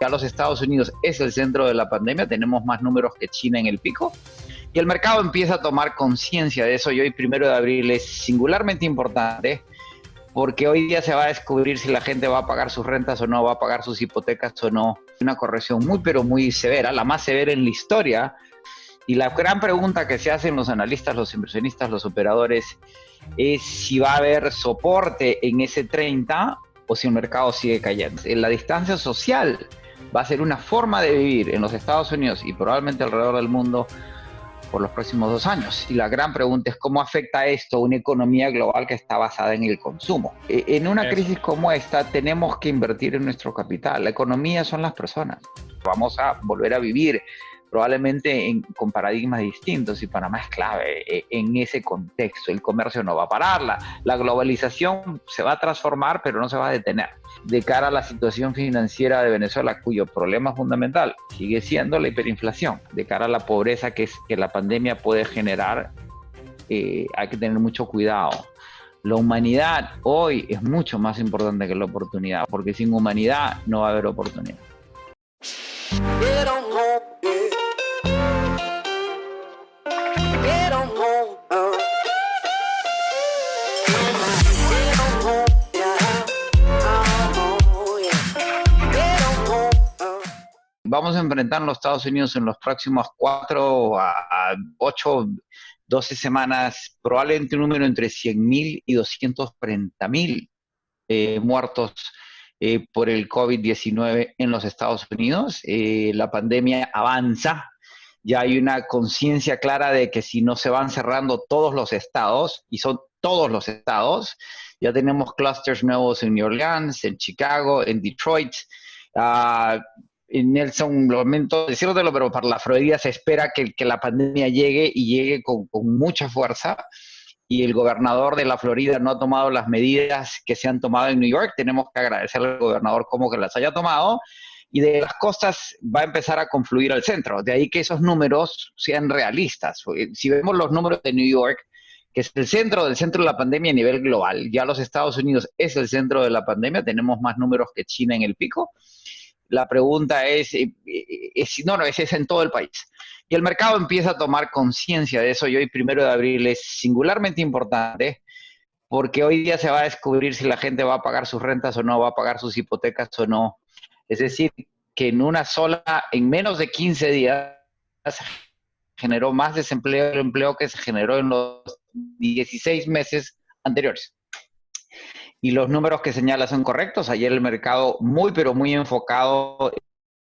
Ya los Estados Unidos es el centro de la pandemia, tenemos más números que China en el pico, y el mercado empieza a tomar conciencia de eso, y hoy 1 de abril es singularmente importante, porque hoy día se va a descubrir si la gente va a pagar sus rentas o no, va a pagar sus hipotecas o no. Una corrección muy, pero muy severa, la más severa en la historia, y la gran pregunta que se hacen los analistas, los inversionistas, los operadores, es si va a haber soporte en ese 30 o si el mercado sigue cayendo. La distancia social va a ser una forma de vivir en los Estados Unidos y probablemente alrededor del mundo por los próximos 2 años. Y la gran pregunta es cómo afecta esto a una economía global que está basada en el consumo. En una crisis como esta tenemos que invertir en nuestro capital. La economía son las personas. Vamos a volver a vivir probablemente con paradigmas distintos, y Panamá es clave en ese contexto. El comercio no va a parar, la globalización se va a transformar, pero no se va a detener. De cara a la situación financiera de Venezuela, cuyo problema fundamental sigue siendo la hiperinflación, de cara a la pobreza que la pandemia puede generar, hay que tener mucho cuidado. La humanidad hoy es mucho más importante que la oportunidad, porque sin humanidad no va a haber oportunidad. Vamos a enfrentar a los Estados Unidos en los próximos 4 a 8, 12 semanas, probablemente un número entre 100,000 y 240,000 muertos por el COVID-19 en los Estados Unidos. La pandemia avanza, ya hay una conciencia clara de que si no se van cerrando todos los estados, y son todos los estados, ya tenemos clusters nuevos en New Orleans, en Chicago, en Detroit, en Nelson, lamento decírtelo, pero para la Florida se espera que la pandemia llegue y llegue con mucha fuerza, y el gobernador de la Florida no ha tomado las medidas que se han tomado en New York. Tenemos que agradecerle al gobernador como que las haya tomado, y de las costas va a empezar a confluir al centro. De ahí que esos números sean realistas. Si vemos los números de New York, que es el centro del centro de la pandemia a nivel global, ya los Estados Unidos es el centro de la pandemia, tenemos más números que China en el pico. La pregunta es en todo el país. Y el mercado empieza a tomar conciencia de eso, y hoy 1 de abril es singularmente importante, porque hoy día se va a descubrir si la gente va a pagar sus rentas o no, va a pagar sus hipotecas o no. Es decir, que en menos de 15 días, se generó más desempleo del empleo que se generó en los 16 meses anteriores. Y los números que señala son correctos. Ayer el mercado muy, pero muy enfocado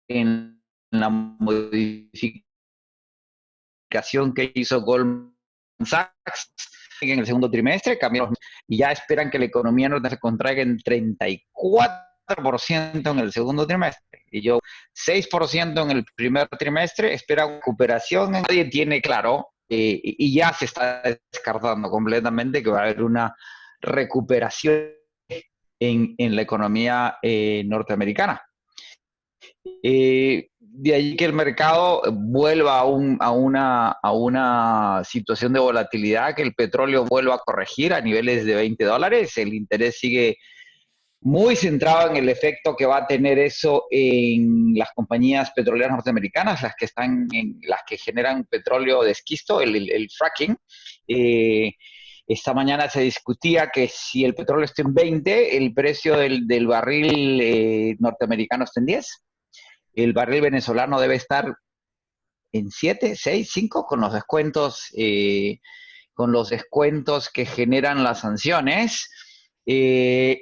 en la modificación que hizo Goldman Sachs en el segundo trimestre, cambiaron y ya esperan que la economía norte se contraiga en 34% en el segundo trimestre. Y yo, 6% en el primer trimestre, espera recuperación. Nadie tiene claro, y ya se está descartando completamente que va a haber una recuperación en la economía norteamericana. De ahí que el mercado vuelva a una situación de volatilidad, que el petróleo vuelva a corregir a niveles de $20. El interés sigue muy centrado en el efecto que va a tener eso en las compañías petroleras norteamericanas, las que generan petróleo de esquisto, el fracking. Esta mañana se discutía que si el petróleo está en 20, el precio del barril norteamericano está en 10. El barril venezolano debe estar en 7, 6, 5, con los descuentos que generan las sanciones. Los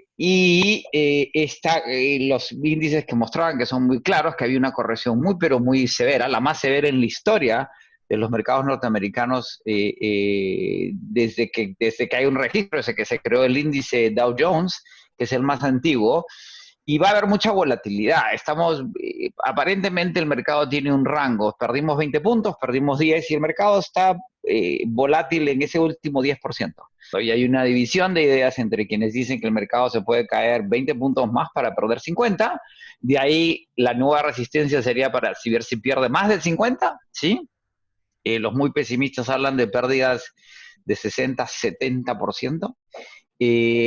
índices que mostraban, que son muy claros, que había una corrección muy, pero muy severa, la más severa en la historia de los mercados norteamericanos, desde que hay un registro, desde que se creó el índice Dow Jones, que es el más antiguo. Y va a haber mucha volatilidad. Aparentemente el mercado tiene un rango. Perdimos 20 puntos, perdimos 10, y el mercado está volátil en ese último 10%. Y hay una división de ideas entre quienes dicen que el mercado se puede caer 20 puntos más para perder 50. De ahí la nueva resistencia sería para ver si pierde más del 50, ¿sí? Los muy pesimistas hablan de pérdidas de 60, 70%.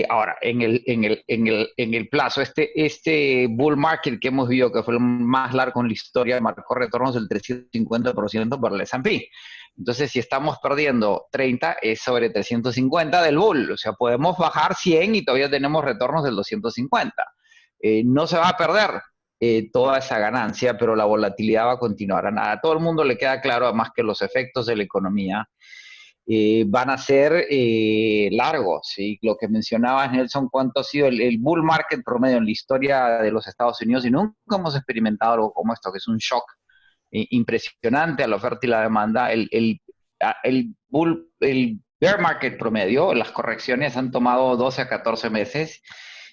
Ahora, en el plazo, este bull market que hemos visto, que fue el más largo en la historia, marcó retornos del 350% por el S&P. Entonces, si estamos perdiendo 30, es sobre 350 del bull. O sea, podemos bajar 100 y todavía tenemos retornos del 250. No se va a perder toda esa ganancia, pero la volatilidad va a continuar. A todo el mundo le queda claro, además, que los efectos de la economía van a ser largos. ¿Sí? Lo que mencionaba Nelson, cuánto ha sido el bull market promedio en la historia de los Estados Unidos, y nunca hemos experimentado algo como esto, que es un shock impresionante a la oferta y la demanda. El bear market promedio, las correcciones han tomado 12 a 14 meses,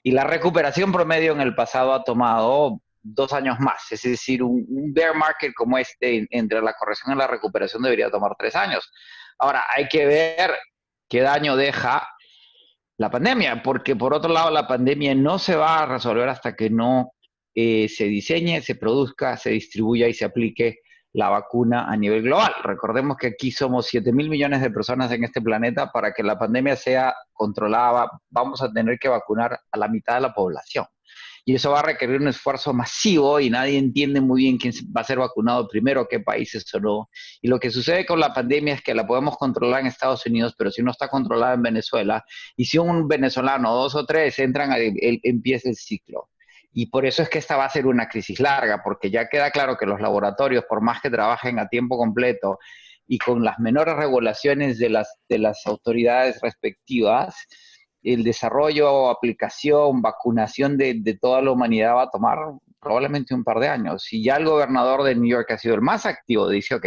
y la recuperación promedio en el pasado ha tomado 2 años más. Es decir, un bear market como este, entre la corrección y la recuperación, debería tomar 3 años. Ahora, hay que ver qué daño deja la pandemia, porque por otro lado, la pandemia no se va a resolver hasta que no se diseñe, se produzca, se distribuya y se aplique la vacuna a nivel global. Recordemos que aquí somos 7.000 millones de personas en este planeta. Para que la pandemia sea controlada, vamos a tener que vacunar a la mitad de la población. Y eso va a requerir un esfuerzo masivo, y nadie entiende muy bien quién va a ser vacunado primero, qué países o no. Y lo que sucede con la pandemia es que la podemos controlar en Estados Unidos, pero si no está controlada en Venezuela, y si un venezolano, dos o tres entran, empieza el ciclo. Y por eso es que esta va a ser una crisis larga, porque ya queda claro que los laboratorios, por más que trabajen a tiempo completo y con las menores regulaciones de las autoridades respectivas, el desarrollo, aplicación, vacunación de toda la humanidad va a tomar probablemente un par de años. Y ya el gobernador de New York ha sido el más activo, dice, ok,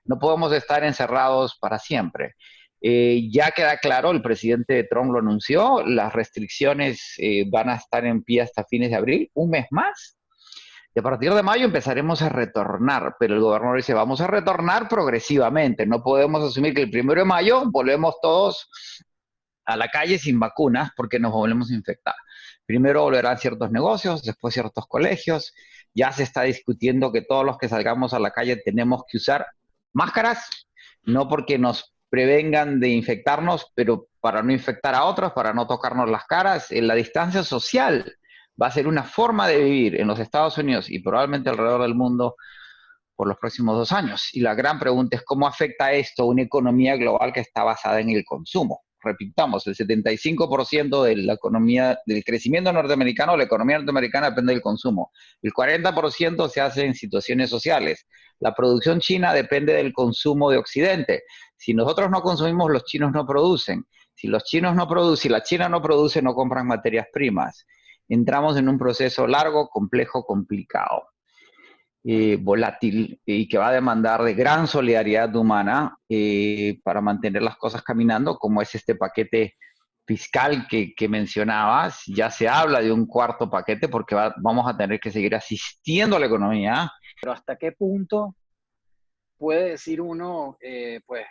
no podemos estar encerrados para siempre. Ya queda claro, el presidente Trump lo anunció, las restricciones van a estar en pie hasta fines de abril, un mes más. Y a partir de mayo empezaremos a retornar, pero el gobernador dice, vamos a retornar progresivamente. No podemos asumir que el 1 de mayo volvemos todos a la calle sin vacunas, porque nos volvemos a infectar. Primero volverán ciertos negocios, después ciertos colegios. Ya se está discutiendo que todos los que salgamos a la calle tenemos que usar máscaras, no porque nos prevengan de infectarnos, pero para no infectar a otros, para no tocarnos las caras. La distancia social va a ser una forma de vivir en los Estados Unidos y probablemente alrededor del mundo por los próximos 2 años. Y la gran pregunta es cómo afecta esto a una economía global que está basada en el consumo. Repitamos, el 75% de la economía, del crecimiento norteamericano, la economía norteamericana depende del consumo. El 40% se hace en situaciones sociales. La producción china depende del consumo de Occidente. Si nosotros no consumimos, los chinos no producen. Si los chinos no producen, si la China no produce, no compran materias primas. Entramos en un proceso largo, complejo, complicado, volátil, y que va a demandar de gran solidaridad humana para mantener las cosas caminando, como es este paquete fiscal que mencionabas. Ya se habla de un cuarto paquete, porque vamos a tener que seguir asistiendo a la economía. Pero ¿hasta qué punto puede decir uno, pues,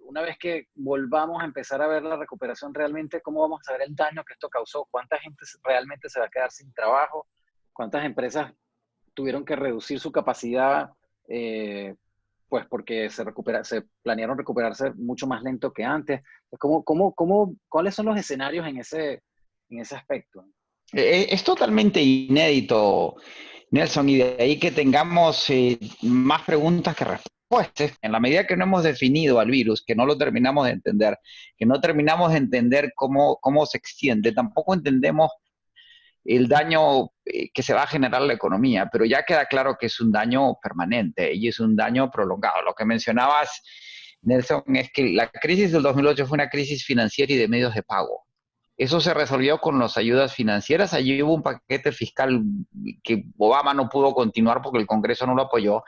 una vez que volvamos a empezar a ver la recuperación realmente, cómo vamos a ver el daño que esto causó? ¿Cuánta gente realmente se va a quedar sin trabajo? ¿Cuántas empresas tuvieron que reducir su capacidad, pues porque se planearon recuperarse mucho más lento que antes? ¿Cuáles son los escenarios en ese aspecto? Es totalmente inédito, Nelson, y de ahí que tengamos más preguntas que respuestas. En la medida que no hemos definido al virus, que no lo terminamos de entender, que no terminamos de entender cómo se extiende, tampoco entendemos el daño que se va a generar a la economía, pero ya queda claro que es un daño permanente y es un daño prolongado. Lo que mencionabas, Nelson, es que la crisis del 2008 fue una crisis financiera y de medios de pago. Eso se resolvió con las ayudas financieras. Allí hubo un paquete fiscal que Obama no pudo continuar porque el Congreso no lo apoyó,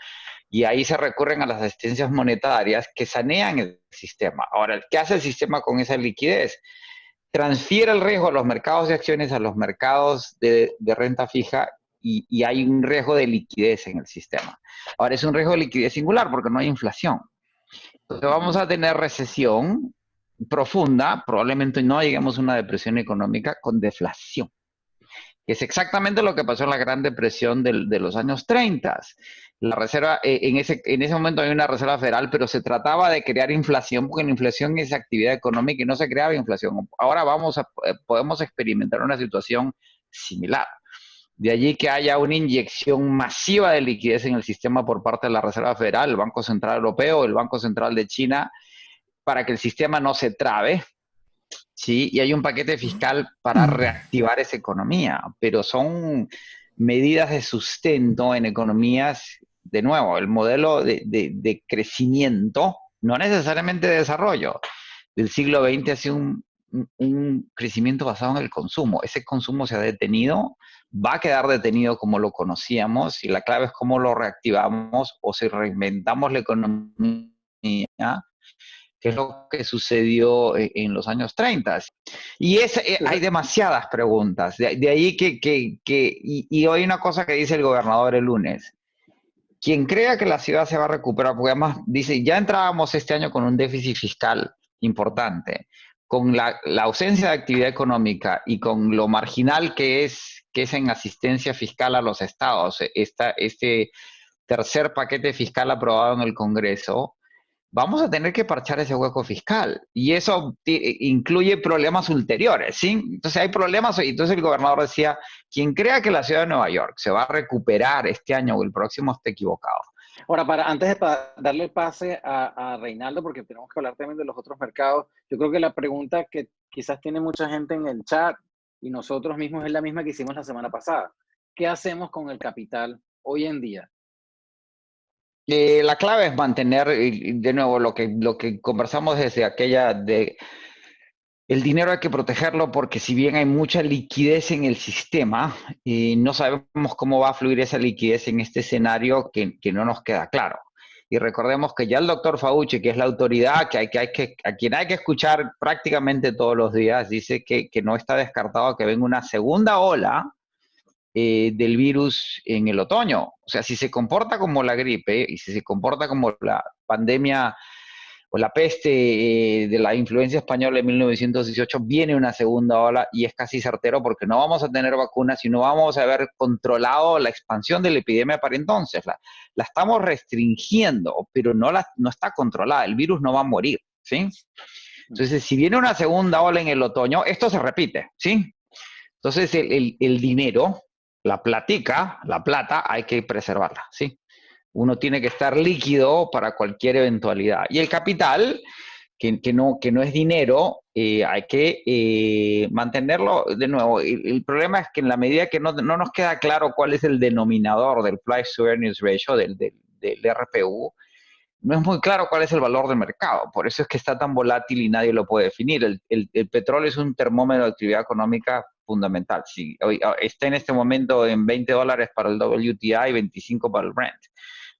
y ahí se recurren a las asistencias monetarias que sanean el sistema. Ahora, ¿qué hace el sistema con esa liquidez? Transfiere el riesgo a los mercados de acciones, a los mercados de renta fija, y hay un riesgo de liquidez en el sistema. Ahora, es un riesgo de liquidez singular porque no hay inflación. Entonces vamos a tener recesión profunda, probablemente no lleguemos a una depresión económica, con deflación, que es exactamente lo que pasó en la Gran Depresión de los años 30. La reserva, en ese momento había una reserva federal, pero se trataba de crear inflación, porque la inflación es actividad económica y no se creaba inflación. Ahora podemos experimentar una situación similar. De allí que haya una inyección masiva de liquidez en el sistema por parte de la Reserva Federal, el Banco Central Europeo, el Banco Central de China, para que el sistema no se trabe, ¿sí? Y hay un paquete fiscal para reactivar esa economía, pero son medidas de sustento en economías, de nuevo, el modelo de crecimiento, no necesariamente de desarrollo, del siglo XX ha sido un crecimiento basado en el consumo. Ese consumo se ha detenido, va a quedar detenido como lo conocíamos, y la clave es cómo lo reactivamos o si reinventamos la economía, que es lo que sucedió en los años 30. Y hay demasiadas preguntas. De ahí y hoy una cosa que dice el gobernador el lunes. Quien crea que la ciudad se va a recuperar, porque además dice, ya entrábamos este año con un déficit fiscal importante, con la ausencia de actividad económica y con lo marginal que es en asistencia fiscal a los estados, este tercer paquete fiscal aprobado en el Congreso, vamos a tener que parchar ese hueco fiscal. Y eso incluye problemas ulteriores, ¿sí? Entonces hay problemas, y entonces el gobernador decía, quien crea que la ciudad de Nueva York se va a recuperar este año o el próximo está equivocado. Ahora, antes de darle el pase a Reinaldo, porque tenemos que hablar también de los otros mercados, yo creo que la pregunta que quizás tiene mucha gente en el chat y nosotros mismos es la misma que hicimos la semana pasada. ¿Qué hacemos con el capital hoy en día? La clave es mantener, de nuevo, lo que conversamos desde el dinero hay que protegerlo porque si bien hay mucha liquidez en el sistema, no sabemos cómo va a fluir esa liquidez en este escenario que no nos queda claro. Y recordemos que ya el doctor Fauci, que es la autoridad a quien hay que escuchar prácticamente todos los días, dice que no está descartado que venga una segunda ola del virus en el otoño. O sea, si se comporta como la gripe y si se comporta como la pandemia o la peste de la influencia española en 1918, viene una segunda ola y es casi certero porque no vamos a tener vacunas y no vamos a haber controlado la expansión de la epidemia para entonces. La estamos restringiendo, pero no está controlada. El virus no va a morir, ¿sí? Entonces, si viene una segunda ola en el otoño, esto se repite, ¿sí? Entonces, el dinero, la platica, la plata, hay que preservarla, ¿sí? Uno tiene que estar líquido para cualquier eventualidad. Y el capital, que no es dinero, hay que mantenerlo. De nuevo, el problema es que en la medida que no nos queda claro cuál es el denominador del Price to Earnings Ratio, del RPU, no es muy claro cuál es el valor del mercado. Por eso es que está tan volátil y nadie lo puede definir. El petróleo es un termómetro de actividad económica fundamental. Si está en este momento en $20 para el WTI y 25 para el Brent,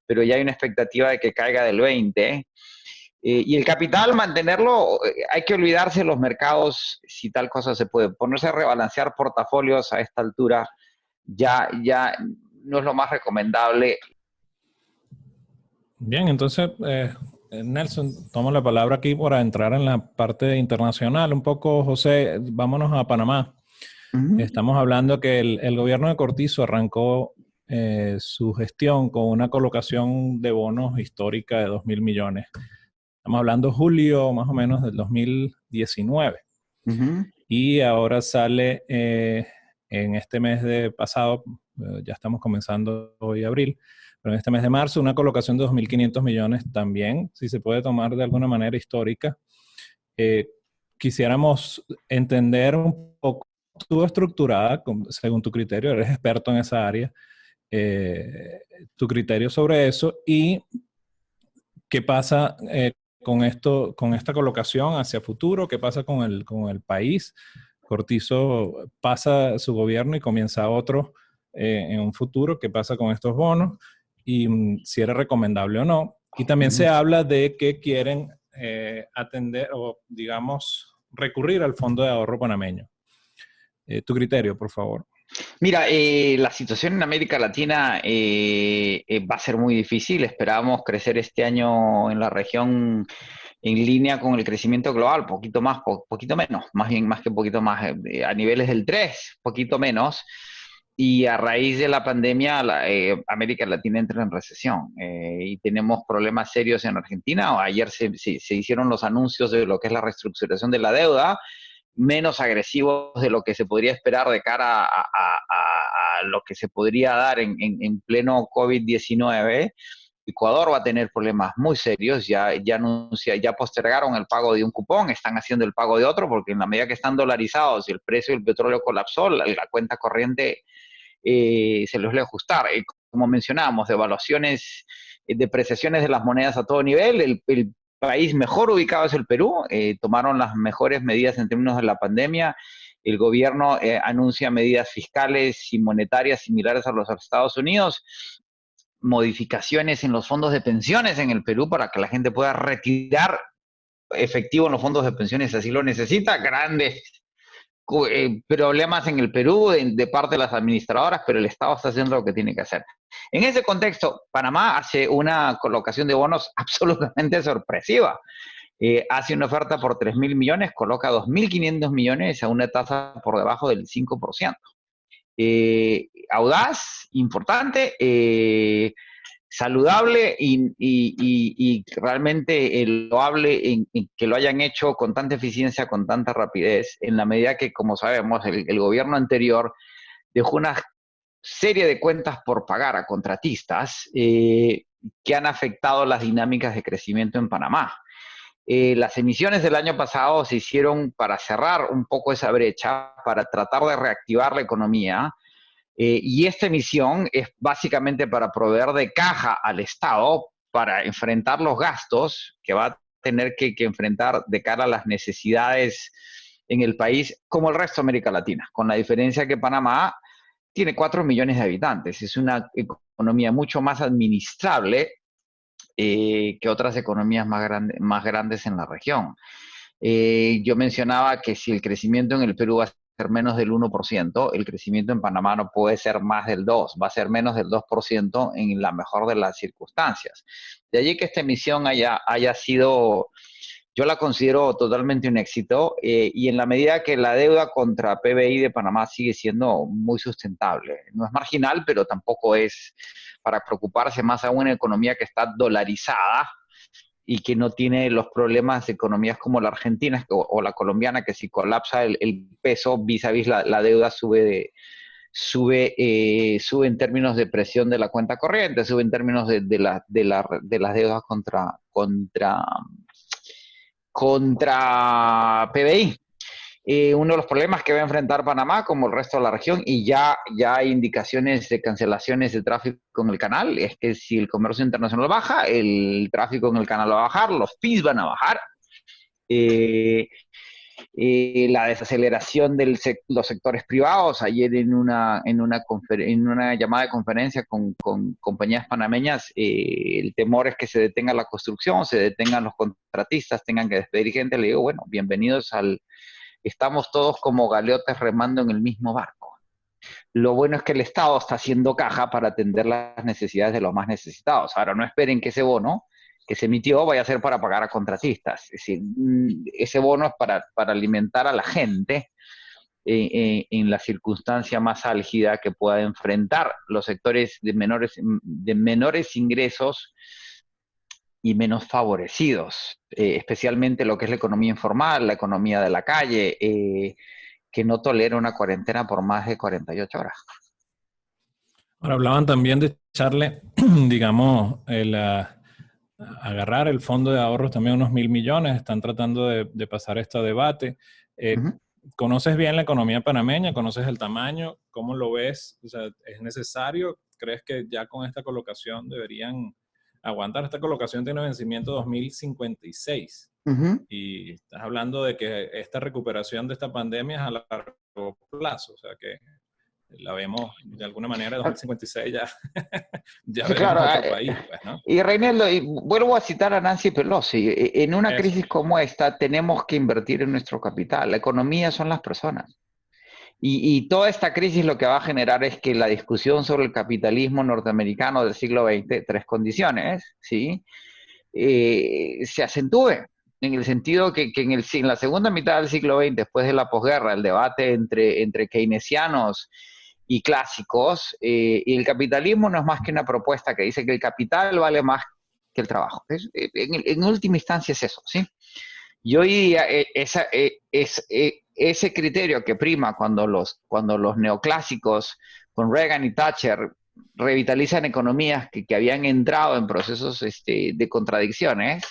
pero ya hay una expectativa de que caiga del 20. Y el capital, mantenerlo, hay que olvidarse de los mercados si tal cosa se puede. Ponerse a rebalancear portafolios a esta altura ya no es lo más recomendable. Bien, entonces, Nelson, tomo la palabra aquí para entrar en la parte internacional. Un poco, José, vámonos a Panamá. Estamos hablando que el gobierno de Cortizo arrancó su gestión con una colocación de bonos histórica de 2.000 millones. Estamos hablando julio más o menos del 2019. Y ahora sale en este mes de pasado, ya estamos comenzando hoy abril, pero en este mes de marzo una colocación de 2.500 millones también, si se puede tomar de alguna manera histórica. Quisiéramos entender un poco tu estructurada, según tu criterio, eres experto en esa área, tu criterio sobre eso y qué pasa con esto, con esta colocación hacia futuro, qué pasa con el país. Cortizo pasa su gobierno y comienza otro en un futuro, qué pasa con estos bonos y si era recomendable o no. Y también se habla de que quieren atender o, digamos, recurrir al Fondo de Ahorro Panameño. Tu criterio, por favor. Mira, la situación en América Latina va a ser muy difícil. Esperábamos crecer este año en la región en línea con el crecimiento global, poquito más, poquito menos, más bien más que poquito más, a niveles del 3, poquito menos. y a raíz de la pandemia, América Latina entra en recesión y tenemos problemas serios en Argentina. Ayer se hicieron los anuncios de lo que es la reestructuración de la deuda, menos agresivos de lo que se podría esperar de cara a lo que se podría dar en pleno COVID-19. Ecuador va a tener problemas muy serios, ya postergaron el pago de un cupón, están haciendo el pago de otro, porque en la medida que están dolarizados y el precio del petróleo colapsó, la cuenta corriente se los debe ajustar. Como mencionábamos, devaluaciones, depreciaciones de las monedas a todo nivel, el país mejor ubicado es el Perú, tomaron las mejores medidas en términos de la pandemia, el gobierno anuncia medidas fiscales y monetarias similares a los de Estados Unidos, modificaciones en los fondos de pensiones en el Perú para que la gente pueda retirar efectivo en los fondos de pensiones si así lo necesita, grandes problemas en el Perú de parte de las administradoras, pero el Estado está haciendo lo que tiene que hacer. En ese contexto, Panamá hace una colocación de bonos absolutamente sorpresiva. Hace una oferta por 3.000 millones, coloca 2.500 millones a una tasa por debajo del 5%. Audaz, importante, saludable y realmente loable en que lo hayan hecho con tanta eficiencia, con tanta rapidez, en la medida que, como sabemos, el gobierno anterior dejó una serie de cuentas por pagar a contratistas que han afectado las dinámicas de crecimiento en Panamá. Las emisiones del año pasado se hicieron para cerrar un poco esa brecha, para tratar de reactivar la economía, y esta emisión es básicamente para proveer de caja al Estado para enfrentar los gastos que va a tener que enfrentar de cara a las necesidades en el país, como el resto de América Latina, con la diferencia que Panamá tiene 4 millones de habitantes, es una economía mucho más administrable que otras economías más grandes en la región. Yo mencionaba que si el crecimiento en el Perú va a ser menos del 1%, el crecimiento en Panamá no puede ser más del 2%, va a ser menos del 2% en la mejor de las circunstancias. De allí que esta emisión haya sido, yo la considero totalmente un éxito, y en la medida que la deuda contra PBI de Panamá sigue siendo muy sustentable. No es marginal, pero tampoco es para preocuparse, más aún en una economía que está dolarizada y que no tiene los problemas de economías como la argentina o la colombiana, que si colapsa el peso vis a vis la deuda sube en términos de presión de la cuenta corriente, sube en términos de las deudas contra PBI. Uno de los problemas que va a enfrentar Panamá, como el resto de la región, y ya hay indicaciones de cancelaciones de tráfico en el canal, es que si el comercio internacional baja, el tráfico en el canal va a bajar, los fees van a bajar, la desaceleración de los sectores privados. Ayer en una llamada de conferencia con compañías panameñas, el temor es que se detenga la construcción, se detengan los contratistas, tengan que despedir gente. Le digo, bueno, bienvenidos estamos todos como galeotes remando en el mismo barco. Lo bueno es que el Estado está haciendo caja para atender las necesidades de los más necesitados. Ahora, no esperen que ese bono que se emitió vaya a ser para pagar a contratistas. Es decir, ese bono es para alimentar a la gente en la circunstancia más álgida que pueda enfrentar los sectores de menores ingresos y menos favorecidos, especialmente lo que es la economía informal, la economía de la calle, que no tolera una cuarentena por más de 48 horas. Ahora hablaban también de echarle, digamos, agarrar el fondo de ahorros también unos 1.000 millones, están tratando de pasar este debate. ¿Conoces bien la economía panameña? ¿Conoces el tamaño? ¿Cómo lo ves? O sea, ¿es necesario? ¿Crees que ya con esta colocación deberían aguantar? Esta colocación tiene vencimiento 2056. Y estás hablando de que esta recuperación de esta pandemia es a largo plazo, o sea que la vemos de alguna manera en 2056 ya sí, veremos claro, otro país, pues, ¿no? Y Reinaldo, vuelvo a citar a Nancy Pelosi, en una crisis como esta tenemos que invertir en nuestro capital, la economía son las personas. Y toda esta crisis lo que va a generar es que la discusión sobre el capitalismo norteamericano del siglo XX, tres condiciones, ¿sí? Se acentúe, en el sentido que en la segunda mitad del siglo XX, después de la posguerra, el debate entre keynesianos y clásicos, y el capitalismo no es más que una propuesta que dice que el capital vale más que el trabajo. En última instancia es eso, ¿sí? Y hoy ese criterio que prima cuando los neoclásicos con Reagan y Thatcher revitalizan economías que habían entrado en procesos de contradicciones,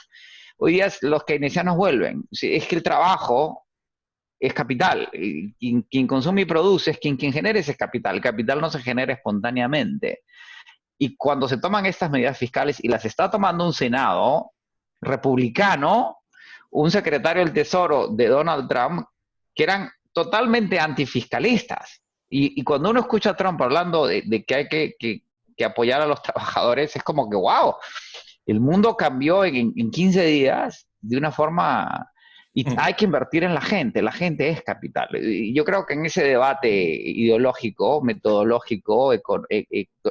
hoy día los keynesianos vuelven. Sí, es que el trabajo es capital. Y quien consume y produce es quien genera ese capital. El capital no se genera espontáneamente. Y cuando se toman estas medidas fiscales y las está tomando un Senado republicano, un secretario del Tesoro de Donald Trump, que eran totalmente antifiscalistas. Y cuando uno escucha a Trump hablando de que hay que apoyar a los trabajadores, es como que, wow, el mundo cambió en 15 días de una forma. Y hay que invertir en la gente es capital. Y yo creo que en ese debate ideológico, metodológico,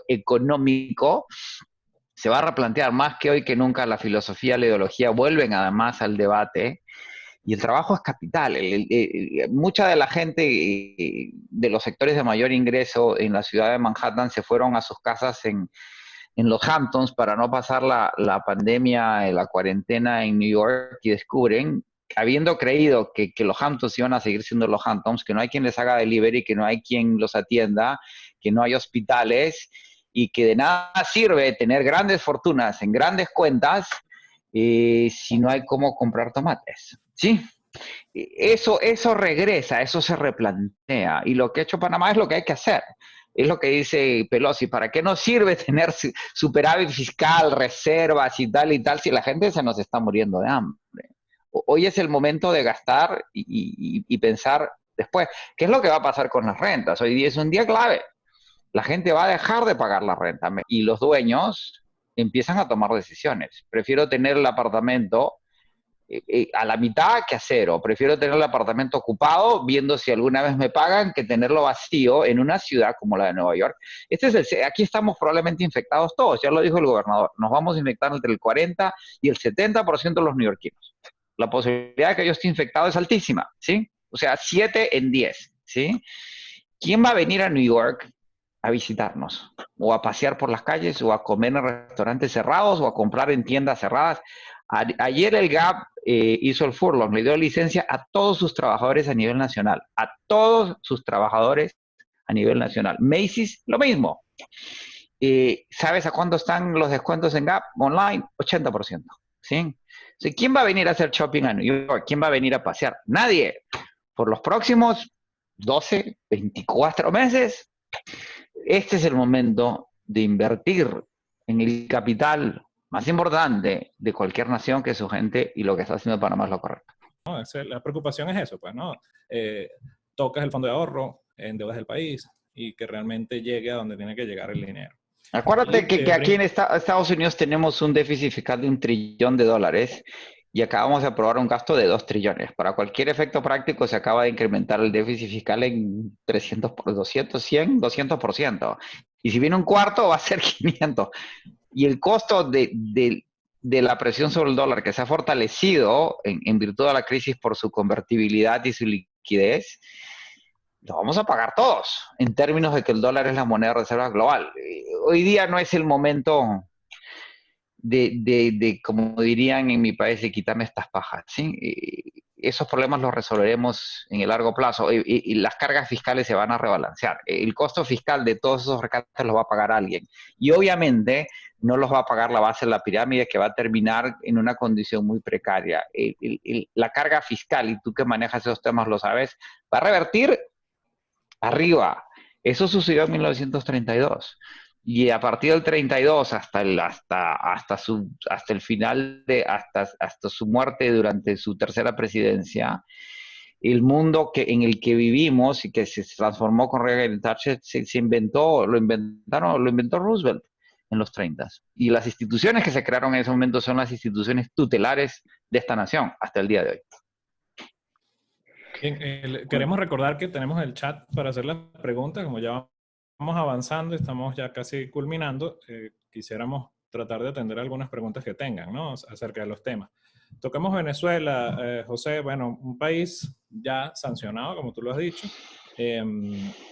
económico, se va a replantear más que hoy que nunca la filosofía y la ideología vuelven además al debate. Y el trabajo es capital. Mucha de la gente de los sectores de mayor ingreso en la ciudad de Manhattan se fueron a sus casas en los Hamptons para no pasar la pandemia, la cuarentena en New York, y descubren, habiendo creído que los Hamptons iban a seguir siendo los Hamptons, que no hay quien les haga delivery, que no hay quien los atienda, que no hay hospitales, y que de nada sirve tener grandes fortunas en grandes cuentas si no hay cómo comprar tomates. ¿Sí? Eso regresa, eso se replantea. Y lo que ha hecho Panamá es lo que hay que hacer. Es lo que dice Pelosi, ¿para qué nos sirve tener superávit fiscal, reservas y tal, si la gente se nos está muriendo de hambre? Hoy es el momento de gastar y pensar después, ¿qué es lo que va a pasar con las rentas? Hoy día es un día clave. La gente va a dejar de pagar la renta y los dueños empiezan a tomar decisiones. Prefiero tener el apartamento a la mitad que a cero. Prefiero tener el apartamento ocupado viendo si alguna vez me pagan que tenerlo vacío en una ciudad como la de Nueva York. Aquí estamos probablemente infectados todos, ya lo dijo el gobernador. Nos vamos a infectar entre el 40 y el 70% de los neoyorquinos. La posibilidad de que yo esté infectado es altísima, ¿sí? O sea, 7 en 10, ¿sí? ¿Quién va a venir a New York a visitarnos? O a pasear por las calles, o a comer en restaurantes cerrados, o a comprar en tiendas cerradas. Ayer el GAP hizo el furlong, le dio licencia a todos sus trabajadores a nivel nacional, a todos sus trabajadores a nivel nacional. Macy's, lo mismo. ¿Sabes a cuánto están los descuentos en GAP online? 80%. ¿Sí? O sea, ¿quién va a venir a hacer shopping a New York? ¿Quién va a venir a pasear? Nadie. Por los próximos 12, 24 meses, este es el momento de invertir en el capital más importante de cualquier nación, que es su gente, y lo que está haciendo Panamá es lo correcto. No, la preocupación es eso, pues, ¿no? Tocas el fondo de ahorro, endeudas el país y que realmente llegue a donde tiene que llegar el dinero. Acuérdate que aquí en Estados Unidos tenemos un déficit fiscal de $1 trillón y acabamos de aprobar un gasto de 2 trillones. Para cualquier efecto práctico se acaba de incrementar el déficit fiscal en 200, 100, 200%. Y si viene un cuarto va a ser 500. Y el costo de la presión sobre el dólar, que se ha fortalecido en virtud de la crisis por su convertibilidad y su liquidez, lo vamos a pagar todos, en términos de que el dólar es la moneda de reserva global. Hoy día no es el momento como dirían en mi país, de quitarme estas pajas, ¿sí? Esos problemas los resolveremos en el largo plazo y las cargas fiscales se van a rebalancear. El costo fiscal de todos esos rescates los va a pagar alguien. Y obviamente no los va a pagar la base de la pirámide, que va a terminar en una condición muy precaria. La carga fiscal, y tú que manejas esos temas lo sabes, va a revertir arriba. Eso sucedió en 1932. Y a partir del 32 hasta el final, hasta su muerte durante su tercera presidencia, el mundo en el que vivimos y que se transformó con Reagan y Thatcher lo inventó Roosevelt en los 30. Y las instituciones que se crearon en ese momento son las instituciones tutelares de esta nación hasta el día de hoy. Bien, queremos recordar que tenemos el chat para hacer las preguntas, como ya vamos avanzando, estamos ya casi culminando, quisiéramos tratar de atender algunas preguntas que tengan, ¿no? Acerca de los temas. Tocamos Venezuela, José, bueno, un país ya sancionado, como tú lo has dicho,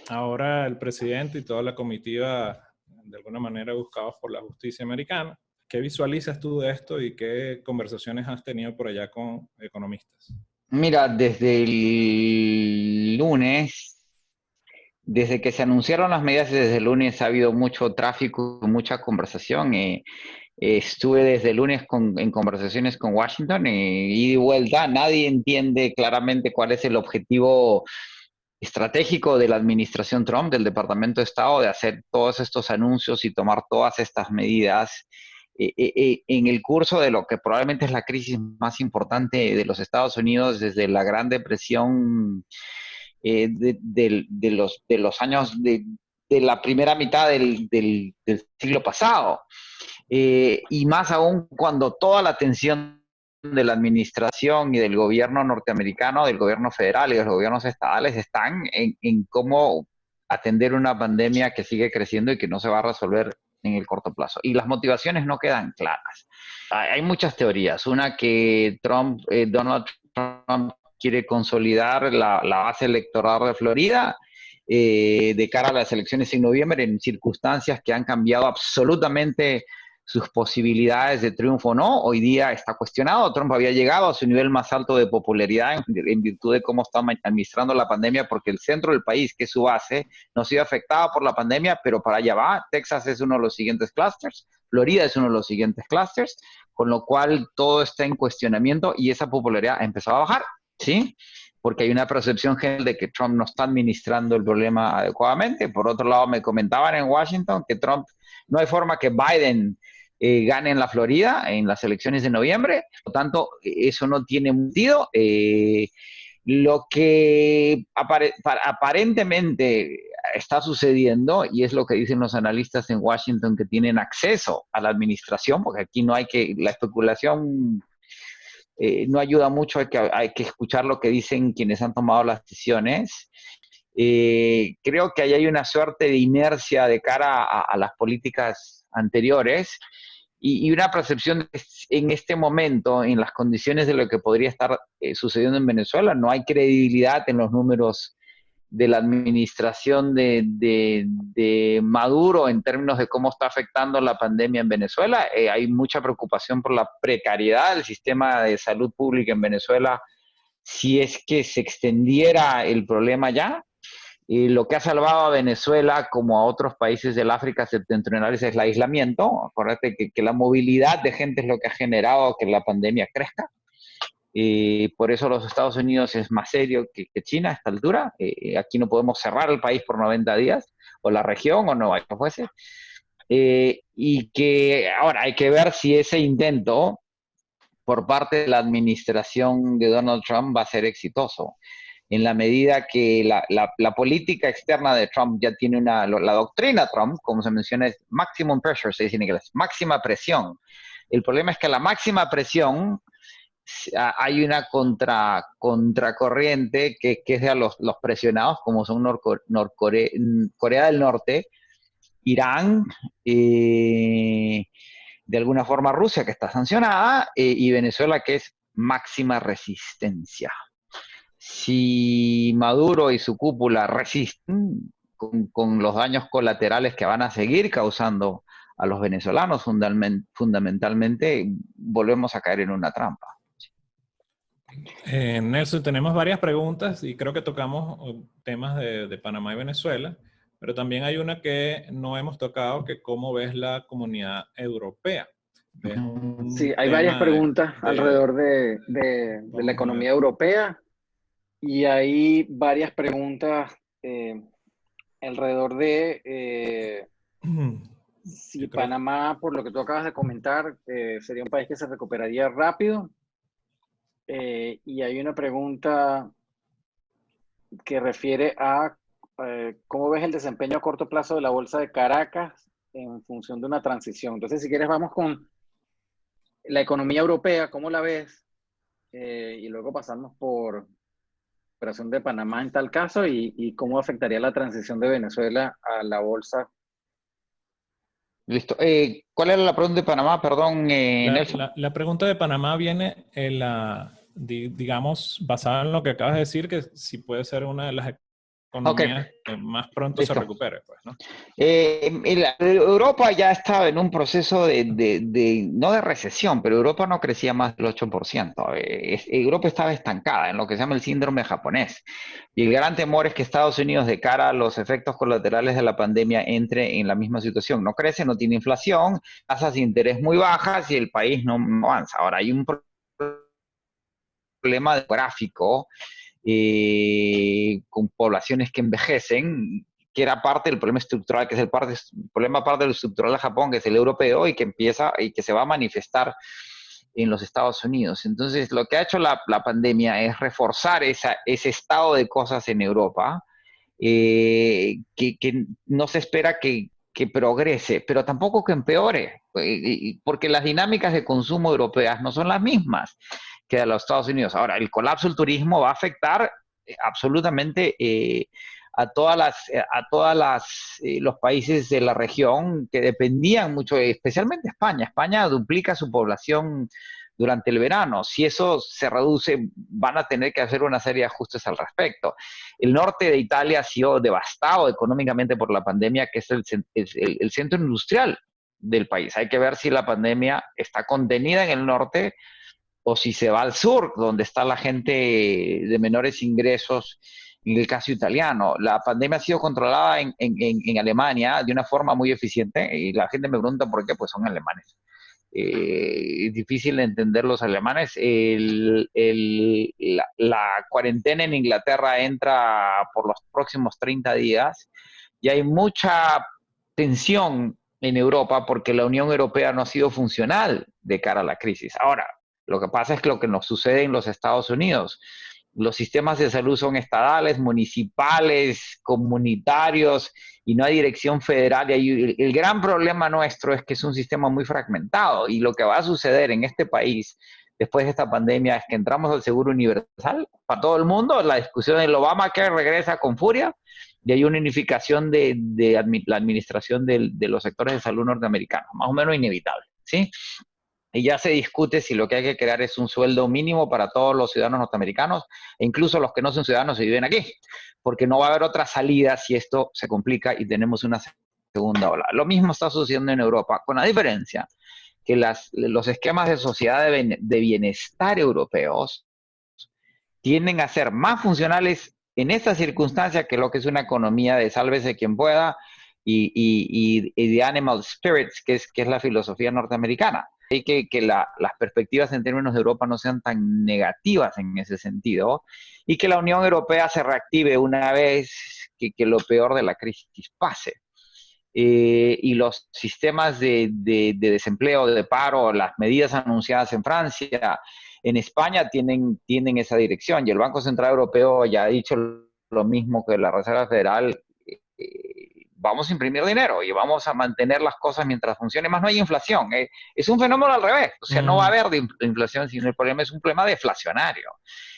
Ahora el presidente y toda la comitiva, de alguna manera buscados por la justicia americana. ¿Qué visualizas tú de esto y qué conversaciones has tenido por allá con economistas? Mira, desde el lunes, desde que se anunciaron las medidas, desde el lunes ha habido mucho tráfico, mucha conversación. Estuve desde el lunes en conversaciones con Washington, ida y vuelta. Nadie entiende claramente cuál es el objetivo estratégico de la administración Trump, del Departamento de Estado, de hacer todos estos anuncios y tomar todas estas medidas en el curso de lo que probablemente es la crisis más importante de los Estados Unidos desde la Gran Depresión, de los años de la primera mitad del siglo pasado. Y más aún cuando toda la atención de la administración y del gobierno norteamericano, del gobierno federal y de los gobiernos estadales están en cómo atender una pandemia que sigue creciendo y que no se va a resolver en el corto plazo. Y las motivaciones no quedan claras. Hay muchas teorías. Una que Donald Trump quiere consolidar la base electoral de Florida de cara a las elecciones en noviembre en circunstancias que han cambiado absolutamente sus posibilidades de triunfo o no. Hoy día está cuestionado. Trump había llegado a su nivel más alto de popularidad en virtud de cómo está administrando la pandemia, porque el centro del país, que es su base, no ha sido afectado por la pandemia, pero para allá va. Texas es uno de los siguientes clusters, Florida es uno de los siguientes clusters, con lo cual todo está en cuestionamiento y esa popularidad ha empezado a bajar, ¿sí? Porque hay una percepción general de que Trump no está administrando el problema adecuadamente. Por otro lado, me comentaban en Washington que Trump, no hay forma que Biden gane en la Florida en las elecciones de noviembre, por lo tanto, eso no tiene sentido. Lo que aparentemente está sucediendo, y es lo que dicen los analistas en Washington que tienen acceso a la administración, porque aquí no hay que, la especulación no ayuda mucho, hay que escuchar lo que dicen quienes han tomado las decisiones. Creo que ahí hay una suerte de inercia de cara a las políticas anteriores y una percepción en este momento, en las condiciones de lo que podría estar sucediendo en Venezuela. No hay credibilidad en los números de la administración de Maduro en términos de cómo está afectando la pandemia en Venezuela. Hay mucha preocupación por la precariedad del sistema de salud pública en Venezuela si es que se extendiera el problema ya. Lo que ha salvado a Venezuela, como a otros países del África septentrional, es el aislamiento. Acuérdate que la movilidad de gente es lo que ha generado que la pandemia crezca. Por eso los Estados Unidos es más serio que China a esta altura. Aquí no podemos cerrar el país por 90 días, o la región, o Nueva York fuese. Y que ahora hay que ver si ese intento por parte de la administración de Donald Trump va a ser exitoso. En la medida que la política externa de Trump ya tiene la doctrina Trump, como se menciona, es maximum pressure, se dice en inglés, máxima presión. El problema es que la máxima presión, hay una contracorriente que es de los presionados, como son Corea del Norte, Irán, de alguna forma Rusia, que está sancionada, y Venezuela, que es máxima resistencia. Si Maduro y su cúpula resisten con los daños colaterales que van a seguir causando a los venezolanos, fundamentalmente, volvemos a caer en una trampa. Nelson, tenemos varias preguntas y creo que tocamos temas de Panamá y Venezuela, pero también hay una que no hemos tocado, que cómo ves la comunidad europea. Sí, hay varias preguntas alrededor de la economía europea y hay varias preguntas alrededor de si Panamá, por lo que tú acabas de comentar, sería un país que se recuperaría rápido. Y hay una pregunta que refiere a cómo ves el desempeño a corto plazo de la Bolsa de Caracas en función de una transición. Entonces, si quieres, vamos con la economía europea, ¿cómo la ves? Y luego pasamos por la operación de Panamá en tal caso y cómo afectaría la transición de Venezuela a la Bolsa. Listo. ¿Cuál era la pregunta de Panamá? Perdón, Nelson. La pregunta de Panamá viene digamos, basada en lo que acabas de decir, que si puede ser una de las Ok, economía que más pronto se listo. recupere, pues, ¿no? Europa ya estaba en un proceso no de recesión, pero Europa no crecía más del 8%. Europa estaba estancada en lo que se llama el síndrome japonés. Y el gran temor es que Estados Unidos, de cara a los efectos colaterales de la pandemia, entre en la misma situación. No crece, no tiene inflación, tasas de interés muy bajas y el país no avanza. Ahora, hay un problema demográfico con poblaciones que envejecen, que era parte del problema estructural, que es el problema parte del estructural de Japón, que es el europeo, y que empieza y que se va a manifestar en los Estados Unidos. Entonces, lo que ha hecho la pandemia es reforzar ese estado de cosas en Europa, que no se espera que progrese, pero tampoco que empeore, porque las dinámicas de consumo europeas no son las mismas que de los Estados Unidos. Ahora, el colapso del turismo va a afectar absolutamente los países de la región que dependían mucho, especialmente España. España duplica su población durante el verano. Si eso se reduce, van a tener que hacer una serie de ajustes al respecto. El norte de Italia ha sido devastado económicamente por la pandemia, que es el centro industrial del país. Hay que ver si la pandemia está contenida en el norte o si se va al sur, donde está la gente de menores ingresos, en el caso italiano. La pandemia ha sido controlada en Alemania de una forma muy eficiente y la gente me pregunta por qué, pues son alemanes. Es difícil de entender los alemanes. La cuarentena en Inglaterra entra por los próximos 30 días y hay mucha tensión en Europa porque la Unión Europea no ha sido funcional de cara a la crisis. Ahora, lo que pasa es que lo que nos sucede en los Estados Unidos, los sistemas de salud son estatales, municipales, comunitarios, y no hay dirección federal. Y el gran problema nuestro es que es un sistema muy fragmentado. Y lo que va a suceder en este país después de esta pandemia es que entramos al seguro universal para todo el mundo. La discusión del Obamacare regresa con furia y hay una unificación de la administración de los sectores de salud norteamericanos, más o menos inevitable, ¿sí? Y ya se discute si lo que hay que crear es un sueldo mínimo para todos los ciudadanos norteamericanos, e incluso los que no son ciudadanos y viven aquí, porque no va a haber otra salida si esto se complica y tenemos una segunda ola. Lo mismo está sucediendo en Europa, con la diferencia que los esquemas de sociedad de bienestar europeos tienden a ser más funcionales en esta circunstancia que lo que es una economía de sálvese quien pueda y de animal spirits, que es la filosofía norteamericana. Y que las perspectivas en términos de Europa no sean tan negativas en ese sentido, y que la Unión Europea se reactive una vez que lo peor de la crisis pase. Y los sistemas de desempleo, de paro, las medidas anunciadas en Francia, en España tienen esa dirección, y el Banco Central Europeo ya ha dicho lo mismo que la Reserva Federal. Vamos a imprimir dinero y vamos a mantener las cosas mientras funcione, más no hay inflación. Es un fenómeno al revés, o sea, no va a haber inflación, sino el problema es un problema deflacionario.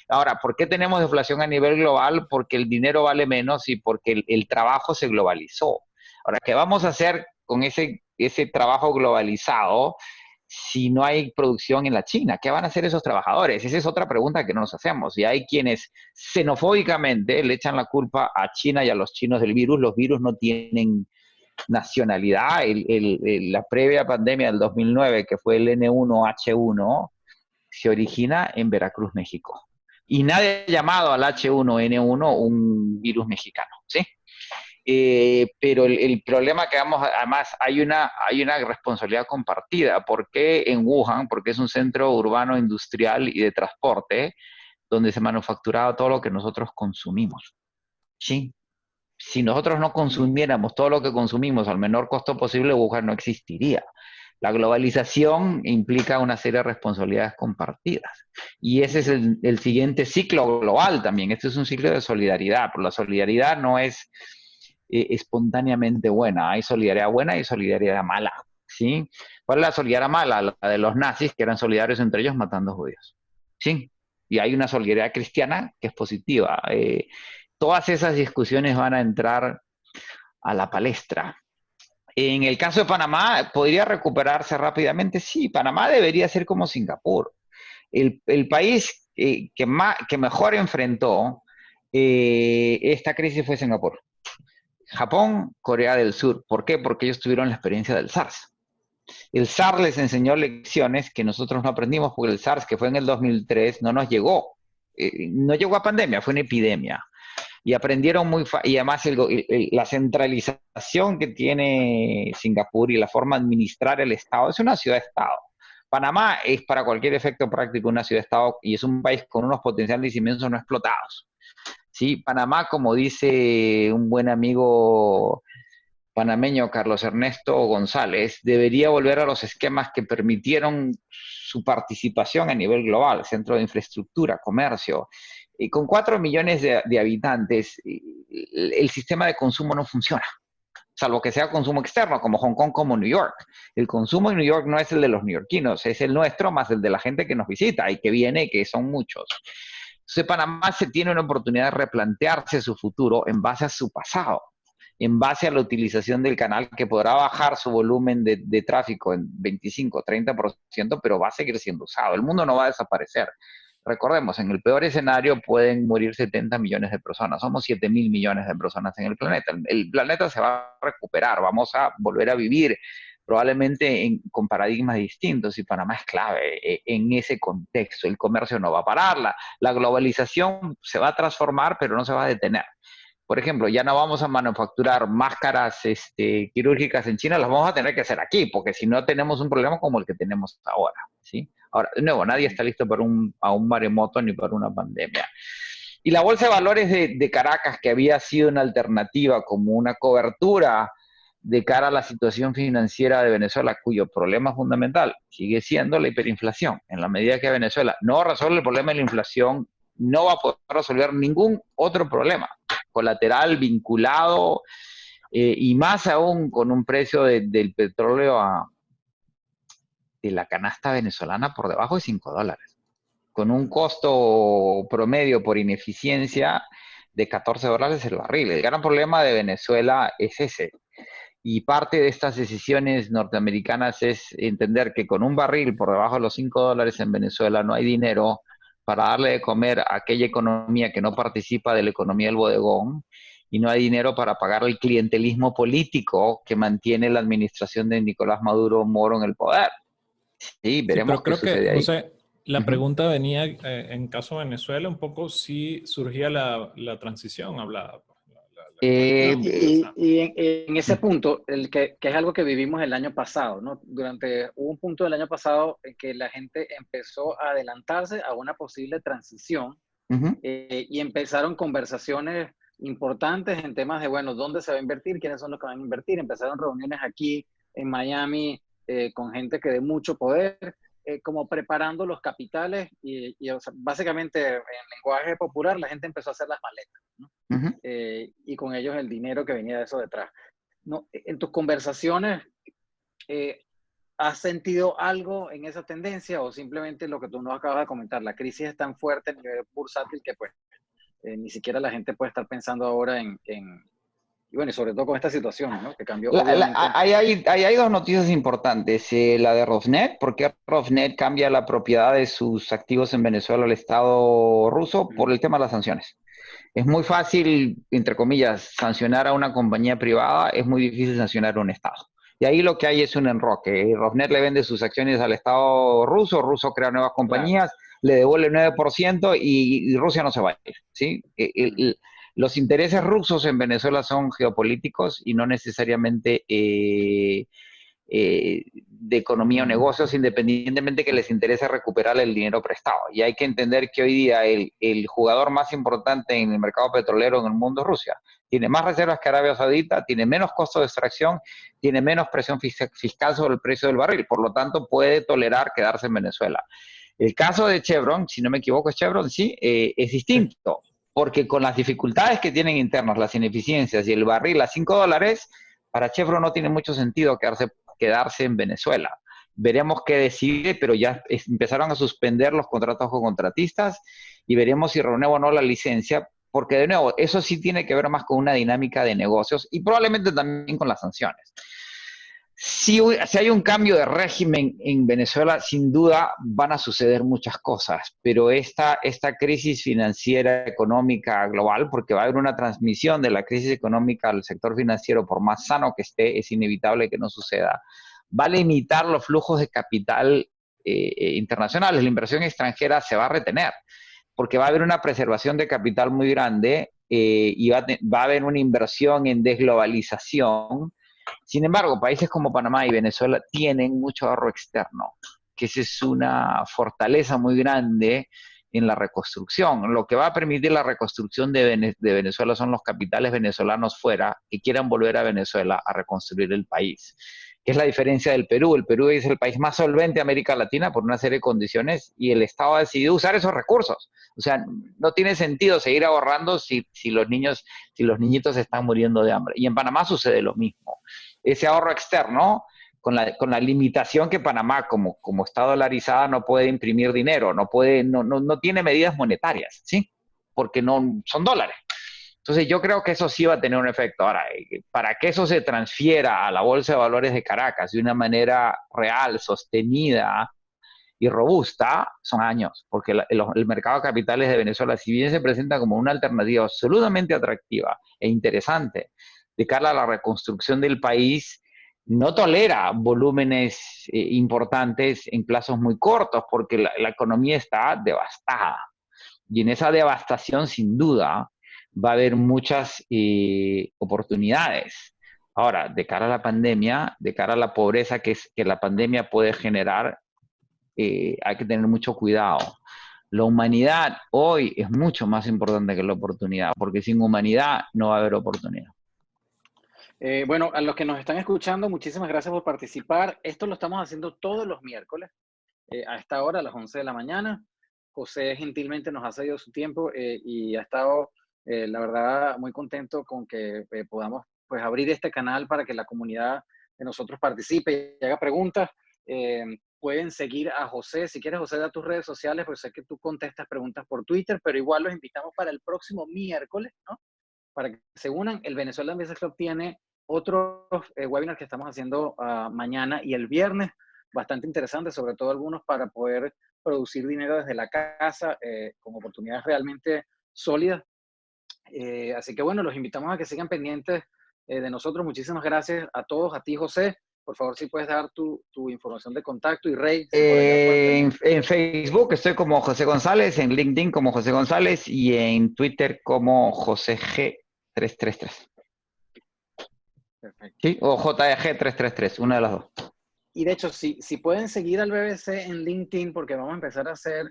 Ahora, ¿por qué tenemos deflación a nivel global? Porque el dinero vale menos y porque el trabajo se globalizó. Ahora, ¿qué vamos a hacer con ese trabajo globalizado si no hay producción en la China? ¿Qué van a hacer esos trabajadores? Esa es otra pregunta que no nos hacemos. Y hay quienes xenofóbicamente le echan la culpa a China y a los chinos del virus. Los virus no tienen nacionalidad. La previa pandemia del 2009, que fue el N1H1, se origina en Veracruz, México. Y nadie ha llamado al H1N1 un virus mexicano, ¿sí? Pero el problema que además hay una responsabilidad compartida. ¿Por qué en Wuhan? Porque es un centro urbano industrial y de transporte donde se manufacturaba todo lo que nosotros consumimos. ¿Sí? Si nosotros no consumiéramos todo lo que consumimos al menor costo posible, Wuhan no existiría. La globalización implica una serie de responsabilidades compartidas. Y ese es el siguiente ciclo global también. Este es un ciclo de solidaridad, pero la solidaridad no es espontáneamente buena. Hay solidaridad buena y solidaridad mala, ¿sí? ¿Cuál es la solidaridad mala? La de los nazis, que eran solidarios entre ellos matando judíos, ¿sí? Y hay una solidaridad cristiana que es positiva. Todas esas discusiones van a entrar a la palestra. En el caso de Panamá, ¿podría recuperarse rápidamente? Sí, Panamá debería ser como Singapur. El país que mejor enfrentó esta crisis fue Singapur. Japón, Corea del Sur. ¿Por qué? Porque ellos tuvieron la experiencia del SARS. El SARS les enseñó lecciones que nosotros no aprendimos porque el SARS, que fue en el 2003, no nos llegó. No llegó a pandemia, fue una epidemia. Y aprendieron y además la centralización que tiene Singapur y la forma de administrar el Estado es una ciudad-estado. Panamá es para cualquier efecto práctico una ciudad-estado y es un país con unos potenciales inmensos no explotados. ¿Sí? Panamá, como dice un buen amigo panameño, Carlos Ernesto González, debería volver a los esquemas que permitieron su participación a nivel global, centro de infraestructura, comercio. Y con 4 millones de habitantes, el sistema de consumo no funciona, salvo que sea consumo externo, como Hong Kong, como New York. El consumo en New York no es el de los neoyorquinos, es el nuestro más el de la gente que nos visita y que viene, que son muchos. Entonces, Panamá se tiene una oportunidad de replantearse su futuro en base a su pasado, en base a la utilización del canal que podrá bajar su volumen de tráfico en 25, 30%, pero va a seguir siendo usado. El mundo no va a desaparecer. Recordemos, en el peor escenario pueden morir 70 millones de personas. Somos 7.000 millones de personas en el planeta. El planeta se va a recuperar, vamos a volver a vivir probablemente con paradigmas distintos y Panamá es clave en ese contexto. El comercio no va a parar, la globalización se va a transformar, pero no se va a detener. Por ejemplo, ya no vamos a manufacturar máscaras quirúrgicas en China, las vamos a tener que hacer aquí, porque si no tenemos un problema como el que tenemos ahora, ¿sí? Ahora, de nuevo, nadie está listo para un maremoto ni para una pandemia. Y la Bolsa de Valores de Caracas, que había sido una alternativa como una cobertura de cara a la situación financiera de Venezuela, cuyo problema fundamental sigue siendo la hiperinflación. En la medida que Venezuela no resuelve el problema de la inflación, no va a poder resolver ningún otro problema colateral vinculado y más aún con un precio del petróleo de la canasta venezolana por debajo de $5, con un costo promedio por ineficiencia de $14 el barril. El gran problema de Venezuela es ese. Y parte de estas decisiones norteamericanas es entender que con un barril por debajo de los $5 en Venezuela no hay dinero para darle de comer a aquella economía que no participa de la economía del bodegón y no hay dinero para pagar el clientelismo político que mantiene la administración de Nicolás Maduro Moro en el poder. Sí, veremos qué sucede ahí. José, la pregunta venía en caso de Venezuela un poco si surgía la transición hablada. Y en ese punto, que es algo que vivimos el año pasado, ¿no? Hubo un punto del año pasado en que la gente empezó a adelantarse a una posible transición y empezaron conversaciones importantes en temas de, bueno, ¿dónde se va a invertir? ¿Quiénes son los que van a invertir? Empezaron reuniones aquí en Miami con gente que de mucho poder, como preparando los capitales o sea, básicamente en lenguaje popular la gente empezó a hacer las maletas, ¿no? Y con ellos el dinero que venía de eso detrás. ¿No? En tus conversaciones, ¿has sentido algo en esa tendencia o simplemente lo que tú nos acabas de comentar? La crisis es tan fuerte a nivel bursátil que pues ni siquiera la gente puede estar pensando ahora y bueno, y sobre todo con esta situación, ¿no? Que cambió obviamente. Hay dos noticias importantes. La de Rosneft, porque Rosneft cambia la propiedad de sus activos en Venezuela al Estado ruso por el tema de las sanciones. Es muy fácil, entre comillas, sancionar a una compañía privada, es muy difícil sancionar a un Estado. Y ahí lo que hay es un enroque. Rosneft le vende sus acciones al Estado ruso, ruso crea nuevas compañías, le devuelve el 9% y Rusia no se va a ir, ¿sí? Los intereses rusos en Venezuela son geopolíticos y no necesariamente de economía o negocios, independientemente que les interese recuperar el dinero prestado. Y hay que entender que hoy día el jugador más importante en el mercado petrolero en el mundo es Rusia. Tiene más reservas que Arabia Saudita, tiene menos costo de extracción, tiene menos presión fiscal sobre el precio del barril, por lo tanto puede tolerar quedarse en Venezuela. El caso de Chevron, si no me equivoco es Chevron, sí, es distinto, porque con las dificultades que tienen internas, las ineficiencias y el barril a $5, para Chevron no tiene mucho sentido quedarse en Venezuela. Veremos qué decide, pero ya empezaron a suspender los contratos con contratistas y veremos si renueva o no la licencia, porque de nuevo, eso sí tiene que ver más con una dinámica de negocios y probablemente también con las sanciones. Si hay un cambio de régimen en Venezuela, sin duda van a suceder muchas cosas, pero esta crisis financiera, económica, global, porque va a haber una transmisión de la crisis económica al sector financiero, por más sano que esté, es inevitable que no suceda, va a limitar los flujos de capital internacionales. La inversión extranjera se va a retener, porque va a haber una preservación de capital muy grande y va a haber una inversión en desglobalización. Sin embargo, países como Panamá y Venezuela tienen mucho ahorro externo, que esa es una fortaleza muy grande en la reconstrucción. Lo que va a permitir la reconstrucción de Venezuela son los capitales venezolanos fuera que quieran volver a Venezuela a reconstruir el país, que es la diferencia del Perú. El Perú es el país más solvente de América Latina por una serie de condiciones y el Estado ha decidido usar esos recursos. O sea, no tiene sentido seguir ahorrando si los niñitos están muriendo de hambre. Y en Panamá sucede lo mismo. Ese ahorro externo, con la limitación que Panamá, como está dolarizada, no puede imprimir dinero, no tiene medidas monetarias, ¿sí? Porque no son dólares. Entonces yo creo que eso sí va a tener un efecto. Ahora, para que eso se transfiera a la Bolsa de Valores de Caracas de una manera real, sostenida y robusta, son años, porque el mercado de capitales de Venezuela, si bien se presenta como una alternativa absolutamente atractiva e interesante de cara a la reconstrucción del país, no tolera volúmenes importantes en plazos muy cortos, porque la economía está devastada. Y en esa devastación, sin duda, va a haber muchas oportunidades. Ahora, de cara a la pandemia, de cara a la pobreza que la pandemia puede generar, hay que tener mucho cuidado. La humanidad hoy es mucho más importante que la oportunidad, porque sin humanidad no va a haber oportunidad. Bueno, a los que nos están escuchando, muchísimas gracias por participar. Esto lo estamos haciendo todos los miércoles, a esta hora, a las 11 de la mañana. José gentilmente nos ha cedido su tiempo y ha estado, la verdad, muy contento con que podamos pues, abrir este canal para que la comunidad de nosotros participe y haga preguntas. Pueden seguir a José. Si quieres, José, da tus redes sociales, pues sé que tú contestas preguntas por Twitter, pero igual los invitamos para el próximo miércoles, ¿no? Para que se unan. El Venezuelan Business Club tiene otros webinars que estamos haciendo mañana y el viernes, bastante interesantes, sobre todo algunos para poder producir dinero desde la casa con oportunidades realmente sólidas. Así que bueno, los invitamos a que sigan pendientes de nosotros. Muchísimas gracias a todos, a ti, José. Por favor, si puedes dar tu información de contacto y Rey. Si en Facebook estoy como José González, en LinkedIn como José González y en Twitter como José G333. Perfecto. ¿Sí? O JG333, una de las dos. Y de hecho, si pueden seguir al BBC en LinkedIn, porque vamos a empezar a hacer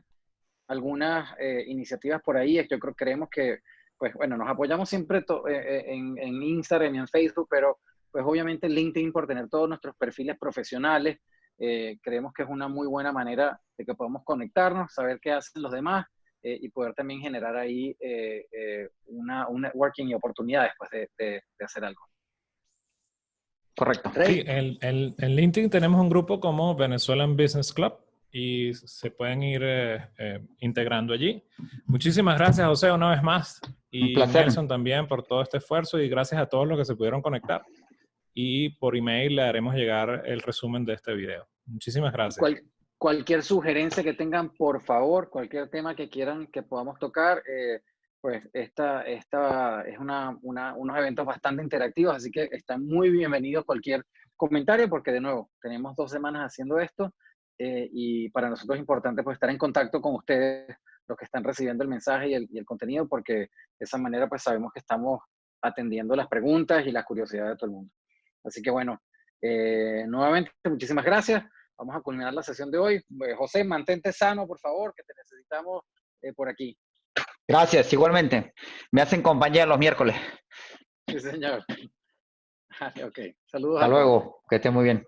algunas iniciativas por ahí. Yo creemos que, pues bueno, nos apoyamos siempre en Instagram y en Facebook, pero pues obviamente LinkedIn, por tener todos nuestros perfiles profesionales, creemos que es una muy buena manera de que podamos conectarnos, saber qué hacen los demás y poder también generar ahí un networking y oportunidades pues, de hacer algo. Correcto. Sí, en LinkedIn tenemos un grupo como Venezuelan Business Club y se pueden ir integrando allí. Muchísimas gracias, José, una vez más. Y un placer. Nelson también por todo este esfuerzo y gracias a todos los que se pudieron conectar. Y por email le haremos llegar el resumen de este video. Muchísimas gracias. Cualquier sugerencia que tengan, por favor, cualquier tema que quieran que podamos tocar, pues esta es unos eventos bastante interactivos, así que están muy bienvenidos cualquier comentario, porque de nuevo, tenemos 2 semanas haciendo esto y para nosotros es importante pues, estar en contacto con ustedes, los que están recibiendo el mensaje y el contenido, porque de esa manera pues sabemos que estamos atendiendo las preguntas y las curiosidades de todo el mundo. Así que bueno, nuevamente, muchísimas gracias. Vamos a culminar la sesión de hoy. José, mantente sano, por favor, que te necesitamos por aquí. Gracias, igualmente. Me hacen compañía los miércoles. Sí, señor. Ok, saludos. Hasta luego, que esté muy bien.